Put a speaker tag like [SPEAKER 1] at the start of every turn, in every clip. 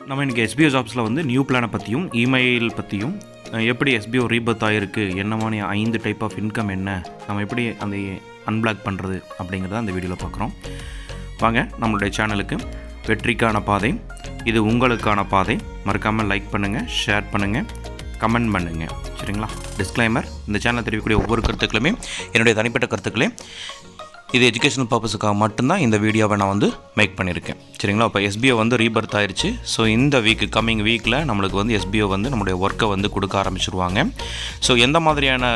[SPEAKER 1] நம்ம இன்றைக்கி எஸ்பிஓ ஜாப்ஸில் வந்து நியூ பிளானை பற்றியும் இமெயில் பற்றியும் எப்படி எஸ்பிஓ ரீபர்த் ஆகிருக்கு, என்ன மாதிரி 5 டைப் ஆஃப் இன்கம் என்ன, நம்ம எப்படி அந்த அன்பிளாக் பண்ணுறது அப்படிங்கிறத அந்த வீடியோவில் பார்க்குறோம். வாங்க நம்மளுடைய சேனலுக்கு. வெற்றிக்கான பாதை, இது உங்களுக்கான பாதை. மறக்காமல் லைக் பண்ணுங்கள், ஷேர் பண்ணுங்கள், கமெண்ட் பண்ணுங்கள். சரிங்களா? டிஸ்க்ளைமர்: இந்த சேனலில் தெரியக்கூடிய ஒவ்வொரு கருத்துக்களுமே என்னுடைய தனிப்பட்ட கருத்துக்களே. இது எஜுகேஷனல் பர்பஸுக்காக மட்டும்தான் இந்த வீடியோவை நான் வந்து மேக் பண்ணியிருக்கேன். சரிங்களா? இப்போ எஸ்பிஓ வந்து ரீபர்த் ஆயிடுச்சு. ஸோ இந்த கம்மிங் வீக்கில் நம்மளுக்கு வந்து எஸ்பிஓ வந்து நம்மளுடைய ஒர்க்கை வந்து கொடுக்க ஆரம்பிச்சிருவாங்க. ஸோ எந்த மாதிரியான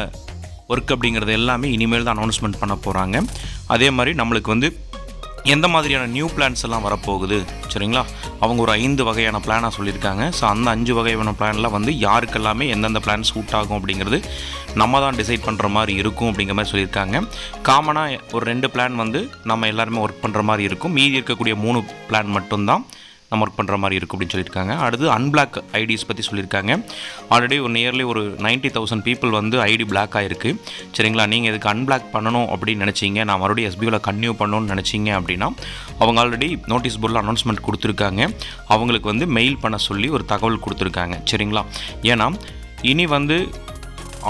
[SPEAKER 1] ஒர்க் அப்படிங்கிறது எல்லாமே இனிமேல் தான் அனௌன்ஸ்மெண்ட் பண்ண போகிறாங்க. அதே மாதிரி நம்மளுக்கு வந்து எந்த மாதிரியான நியூ பிளான்ஸ் எல்லாம் வரப்போகுது. சரிங்களா? அவங்க ஒரு 5 வகையான பிளானாக சொல்லியிருக்காங்க. ஸோ அந்த 5 வகையான பிளானில் வந்து யாருக்கெல்லாமே எந்தெந்த பிளான் சூட் ஆகும் அப்படிங்கிறது நம்ம தான் டிசைட் பண்ணுற மாதிரி இருக்கும் அப்படிங்கிற மாதிரி சொல்லியிருக்காங்க. காமனாக ஒரு 2 பிளான் வந்து நம்ம எல்லாருமே ஒர்க் பண்ணுற மாதிரி இருக்கும். மீதி இருக்கக்கூடிய 3 பிளான் மட்டும்தான் நம்ம ஒர்க் பண்ணுற மாதிரி இருக்கும் அப்படின்னு சொல்லியிருக்காங்க. அடுத்து அன்பிளாக் ஐடிஸ் பற்றி சொல்லியிருக்காங்க. ஆல்ரெடி ஒரு நியர்லி ஒரு 90,000 பீப்புள் வந்து ஐடி பிளாக் ஆகிருக்கு. சரிங்களா? நீங்கள் இதுக்கு அன்பிளாக் பண்ணணும் அப்படின்னு நினச்சிங்க, நான் மறுபடியும் எஸ்பிஓவில் கன்டினியூ பண்ணணும்னு நினச்சிங்க அப்படின்னா அவங்க ஆல்ரெடி நோட்டீஸ் போர்டில் அனௌன்ஸ்மெண்ட் கொடுத்துருக்காங்க. அவங்களுக்கு வந்து மெயில் பண்ண சொல்லி ஒரு தகவல் கொடுத்துருக்காங்க. சரிங்களா? ஏன்னா இனி வந்து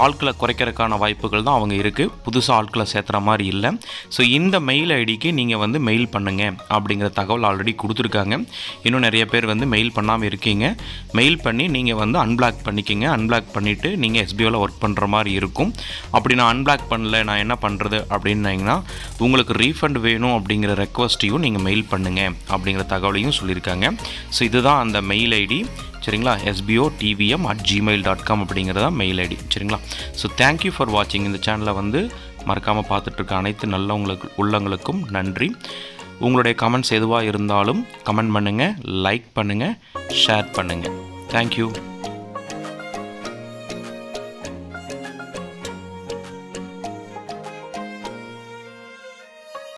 [SPEAKER 1] ஆட்களை குறைக்கிறதுக்கான வாய்ப்புகள் தான் அவங்க இருக்குது. புதுசாக ஆட்களை சேர்த்துற மாதிரி இல்லை. ஸோ இந்த மெயில் ஐடிக்கு நீங்கள் வந்து மெயில் பண்ணுங்கள் அப்படிங்கிற தகவல் ஆல்ரெடி கொடுத்துருக்காங்க. இன்னும் நிறைய பேர் வந்து மெயில் பண்ணாமல் இருக்கீங்க. மெயில் பண்ணி நீங்கள் வந்து அன்பிளாக் பண்ணிக்கிங்க. அன்பிளாக் பண்ணிவிட்டு நீங்கள் எஸ்பிஓவில் ஒர்க் பண்ணுற மாதிரி இருக்கும். அப்படி நான் அன்பிளாக் பண்ணல, நான் என்ன பண்ணுறது அப்படின்னீங்கன்னா உங்களுக்கு ரீஃபண்ட் வேணும் அப்படிங்கிற ரெக்வஸ்ட்டையும் நீங்கள் மெயில் பண்ணுங்கள் அப்படிங்கிற தகவலையும் சொல்லியிருக்காங்க. ஸோ இதுதான் அந்த மெயில் ஐடி. சரிங்களா? sbotvm@gmail.com அப்படிங்கிறதா மெயில் ஐடி. சரிங்களா? ஸோ தேங்க்யூ ஃபார் வாட்சிங். இந்த சேனலை வந்து மறக்காமல் பார்த்துட்ருக்க அனைத்து உள்ளங்களுக்கும் நன்றி. உங்களுடைய கமெண்ட்ஸ் எதுவாக இருந்தாலும் கமெண்ட் பண்ணுங்கள், லைக் பண்ணுங்கள், ஷேர் பண்ணுங்கள். தேங்க்யூ.